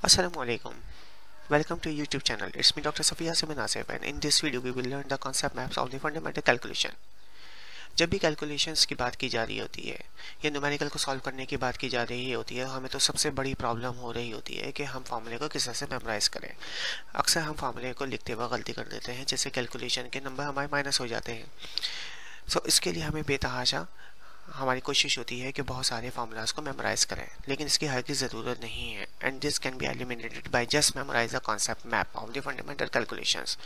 Assalamualaikum. Welcome to YouTube channel. It's me Dr. Safiya Simin Asif and in this video we will learn the concept maps of the fundamental calculation. जब भी calculations की बात की जा रही होती है या न्यूमेरिकल को सॉल्व करने की बात की जा रही होती है, हमें तो सबसे बड़ी प्रॉब्लम हो रही होती है कि हम फार्मूले को किस तरह से मेमोराइज करें। अक्सर हम फार्मूले को लिखते वक्त गलती कर देते हैं, जैसे कैलकुलेशन के नंबर हमारे माइनस हो जाते हैं। सो इसके लिए हमें बेतहाशा हमारी कोशिश होती है कि बहुत सारे फार्मूलाज को मेमोराइज करें, लेकिन इसकी हर की ज़रूरत नहीं है। And this can be eliminated by just memorise the concept map of the fundamental calculations.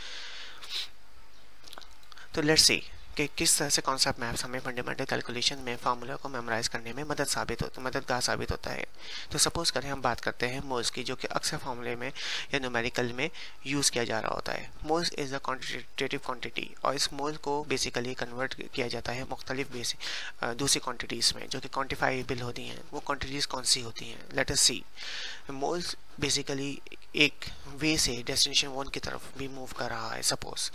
तो लेट्स सी कि किस तरह से कॉन्सेप्ट मैप्स हमें फंडामेंटल कैलकुलेशन में फार्मूला को मेमोराइज करने में मददगार साबित होता है। तो सपोज करें हम बात करते हैं मोल्स की, जो कि अक्सर फार्मूले में या न्यूमेरिकल में यूज़ किया जा रहा होता है। Moles is a quantitative quantity और इस मोल को बेसिकली कन्वर्ट किया जाता है मुख्तलिफ दूसरी क्वांटिटीज़ में, जो कि क्वान्टिफाइबल होती हैं। वो क्वांटिटीज़ कौन सी होती हैं? लेट अस सी। मोल्स बेसिकली एक वे से डेस्टिनेशन 1 की तरफ भी मूव कर रहा है। सपोज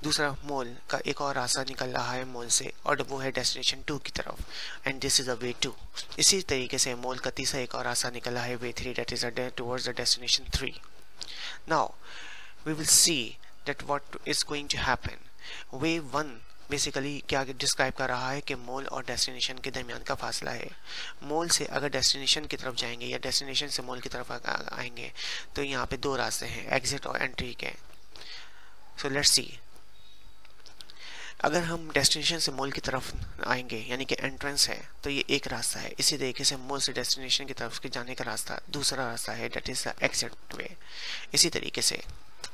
दूसरा मोल का एक और रास्ता निकल रहा है मोल से, और वो है डेस्टिनेशन 2 की तरफ, एंड दिस इज अ वे 2। इसी तरीके से मोल का तीसरा एक और रास्ता निकला है way 3, that is towards the destination 3। Now we will see that what is going to happen. Way 1 basically क्या डिस्क्राइब कर रहा है कि मोल और डेस्टिनेशन के दरमियान का फासला है। मोल से अगर डेस्टिनेशन की तरफ जाएंगे या डेस्टिनेशन से मोल की तरफ आएंगे तो यहाँ पे दो रास्ते हैं, एग्जिट और एंट्री के। सो लेट्स सी, अगर हम डेस्टिनेशन से मोल की तरफ आएंगे यानी कि एंट्रेंस है, तो ये एक रास्ता है। इसी तरीके से मोल से डेस्टिनेशन की तरफ के जाने का रास्ता दूसरा रास्ता है, दैट इज द एग्जिट वे। इसी तरीके से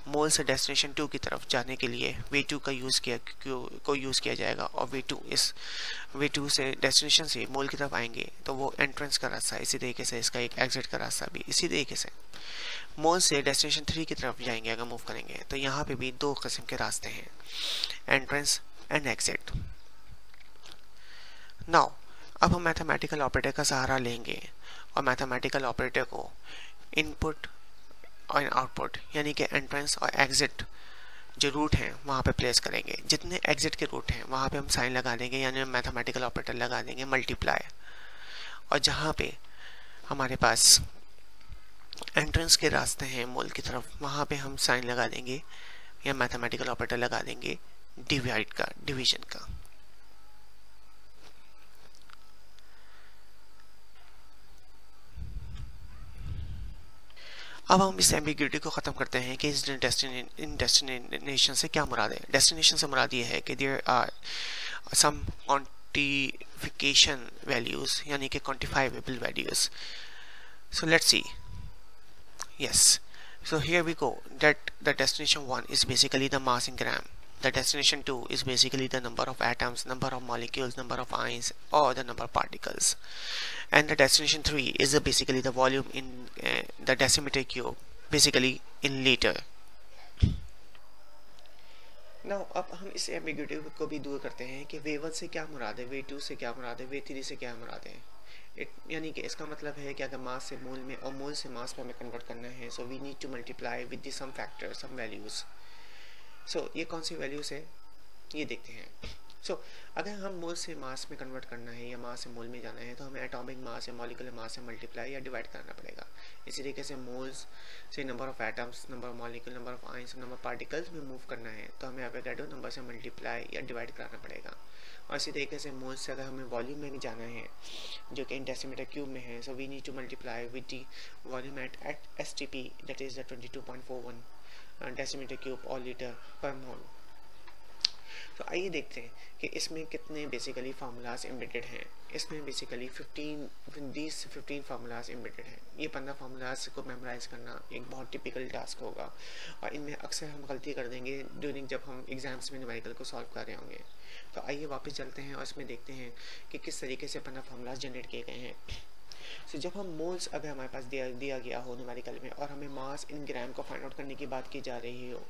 मोल से डेस्टिनेशन 2 की तरफ जाने के लिए वे 2 का यूज़ किया जाएगा, और वे 2 से डेस्टिनेशन से मोल की तरफ आएंगे तो वो एंट्रेंस का रास्ता है। इसी तरीके से इसका एक एग्जिट का रास्ता भी। इसी तरीके से मोल से डेस्टिनेशन 3 की तरफ जाएंगे अगर मूव करेंगे तो यहाँ पे भी दो किस्म के रास्ते हैं, एंट्रेंस एंड एग्जिट। नाउ अब हम मैथमेटिकल ऑपरेटर का सहारा लेंगे और मैथमेटिकल ऑपरेटर को इनपुट और आउटपुट यानी कि एंट्रेंस और एग्जिट जो रूट हैं वहाँ पे प्लेस करेंगे। जितने एग्जिट के रूट हैं वहाँ पे हम साइन लगा देंगे, यानी मैथमेटिकल ऑपरेटर लगा देंगे मल्टीप्लाई। और जहाँ पे हमारे पास एंट्रेंस के रास्ते हैं मोल की तरफ, वहाँ पे हम साइन लगा देंगे या मैथमेटिकल ऑपरेटर लगा देंगे डिवीजन का। अब हम इस एम्बिग्यूटी को ख़त्म करते हैं कि इस डेस्टिनेशन से क्या मुराद है। डेस्टिनेशन से मुराद ये है कि there are some quantification values यानी कि quantifiable values. So let's see, yes, so here we go, that the destination 1 is basically the mass in gram, the destination 2 is basically the number of atoms, number of molecules, number of ions, or the number of particles, and the destination 3 is basically the volume in the decimeter cube, basically in liter. Now अब हम इस ambiguity को भी दूर करते हैं कि वे 1 से क्या मुराद है, वे 2 से क्या मुराद है, वे 3 से क्या मुराद है। यानी कि इसका मतलब है कि अगर मास से मोल में और मोल से मास में हमें कन्वर्ट करना है, so we need to multiply with some factor, some values. So ये कौन सी वैल्यूज़ है ये देखते हैं। सो अगर हम मोल से मास में कन्वर्ट करना है या मास से मोल में जाना है तो हमें एटॉमिक मास या मॉलिक्यूलर मास से मल्टीप्लाई या डिवाइड करना पड़ेगा। इसी तरीके से मोल्स से number of atoms, number of molecule, number of ions, number of particles में मूव करना है तो हमें एवोगाड्रो नंबर से मल्टीप्लाई या डिवाइड कराना पड़ेगा। और इसी तरीके से मोल से अगर हमें वॉल्यूम में जाना है जो कि इन डेसीमीटर क्यूब में है, so we need to multiply with the volume at STP, that is the 22.41 decimetre cube और लीटर पर मोल। तो आइए देखते हैं कि इसमें कितने बेसिकली फार्मूलाज एम्बेडेड हैं। इसमें बेसिकली 15 फार्मूलाज एम्बेडेड हैं। ये 15 फार्मूलाज को मेमोराइज करना एक बहुत टिपिकल टास्क होगा और इनमें अक्सर हम गलती कर देंगे ड्यूरिंग जब हम एग्जाम्स में न्यूमेरिकल को सॉल्व कर रहे होंगे। तो आइए वापस चलते हैं और इसमें देखते हैं कि किस तरीके से 15 फार्मूलाज जनरेट किए गए हैं। सो जब हम मोल्स अगर हमारे पास दिया गया हो न्यूमेरिकल में और हमें मास इन ग्राम को फाइंड आउट करने की बात की जा रही हो,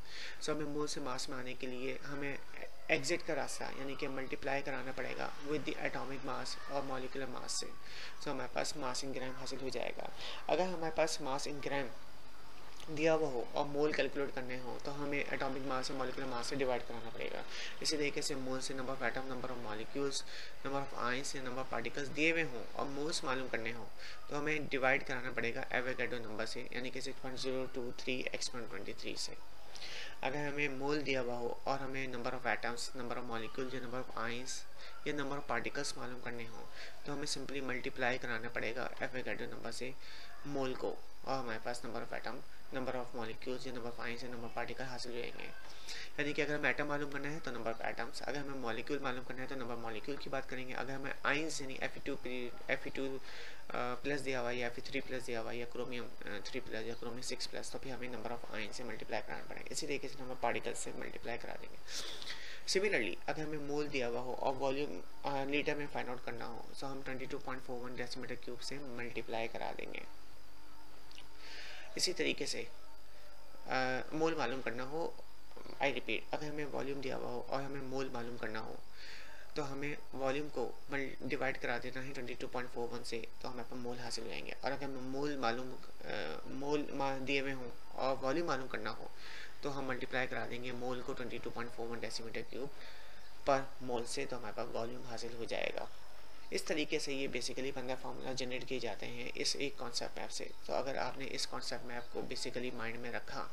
सो हमें मोल से मास में आने के लिए हमें एग्जिट का रास्ता यानी कि मल्टीप्लाई कराना पड़ेगा विद द एटॉमिक मास और मॉलिक्यूलर मास से। सो हमारे पास मास इन ग्राम हासिल हो जाएगा। अगर हमारे पास मास इन ग्राम दिया हुआ हो और मोल कैलकुलेट करने हो तो हमें एटॉमिक मास से मॉलिक्यूलर मास से डिवाइड कराना पड़ेगा। इसी तरीके से मोल से number of atom, number of molecules, number of ions या नंबर ऑफ पार्टिकल्स दिए हुए हों और मोल्स मालूम करने हो तो हमें डिवाइड कराना पड़ेगा एवोगैड्रो नंबर से, यानी कि 6.023 x23 से। अगर हमें मोल दिया हुआ हो और हमें number of atoms, number of molecules या नंबर ऑफ आयंस या नंबर ऑफ पार्टिकल्स मालूम करने हो तो हमें सिंपली मल्टीप्लाई कराना पड़ेगा एवोगैड्रो नंबर से मोल को, और हमारे पास number of atom, number of molecules या नंबर ऑफ आयंस या नंबर ऑफ पार्टिकल हासिल हो जाएंगे। यानी कि अगर हमें एटम मालूम करना है तो नंबर ऑफ एटम्स, अगर हमें मॉलिक्यूल मालूम करना है तो नंबर ऑफ मॉलिक्यूल की बात करेंगे, अगर हमें आयंस यानी Fe2 प्लस दिया हुआ या Fe3 प्लस दिया हुआ या क्रोमियम 3 प्लस या क्रोमियम 6 प्लस तो फिर हमें नंबर ऑफ आयंस से मल्टीप्लाई कराना पड़ेगा। इसी तरीके से नंबर पार्टिकल से मल्टीप्लाई करा देंगे। सिमिलरली अगर हमें मोल दिया हुआ हो और वॉल्यूम लीटर में फाइंड आउट करना हो तो हम 22.41 डेसीमीटर क्यूब से मल्टीप्लाई करा देंगे। इसी तरीके से मोल मालूम करना हो, आई रिपीट, अगर हमें वॉल्यूम दिया हुआ हो और हमें मोल मालूम करना हो तो हमें वॉल्यूम को डिवाइड करा देना है 22.41 से, तो हमें पर मोल हासिल हो जाएंगे। और अगर हमें मोल दिए हुए हों और वॉल्यूम मालूम करना हो तो हम मल्टीप्लाई करा देंगे मोल को 22.41 डेसीमीटर क्यूब पर मोल से, तो हमारे पास वॉल्यूम हासिल हो जाएगा। इस तरीके से ये बेसिकली 15 फार्मूला जनरेट किए जाते हैं इस एक कॉन्सेप्ट मैप से। तो अगर आपने इस कॉन्सेप्ट मैप को बेसिकली माइंड में रखा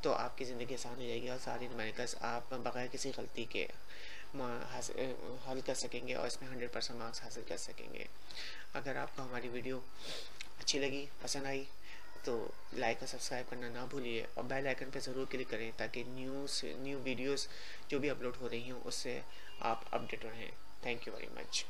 तो आपकी ज़िंदगी आसान हो जाएगी और सारी न्यूमेरिकल्स आप बगैर किसी गलती के हल कर सकेंगे और इसमें 100% मार्क्स हासिल कर सकेंगे। अगर आपको हमारी वीडियो अच्छी लगी, पसंद आई तो लाइक और सब्सक्राइब करना ना भूलिए और बेल आइकन पर ज़रूर क्लिक करें ताकि न्यू वीडियोस जो भी अपलोड हो रही हों उससे आप अपडेट रहें। Thank you very much.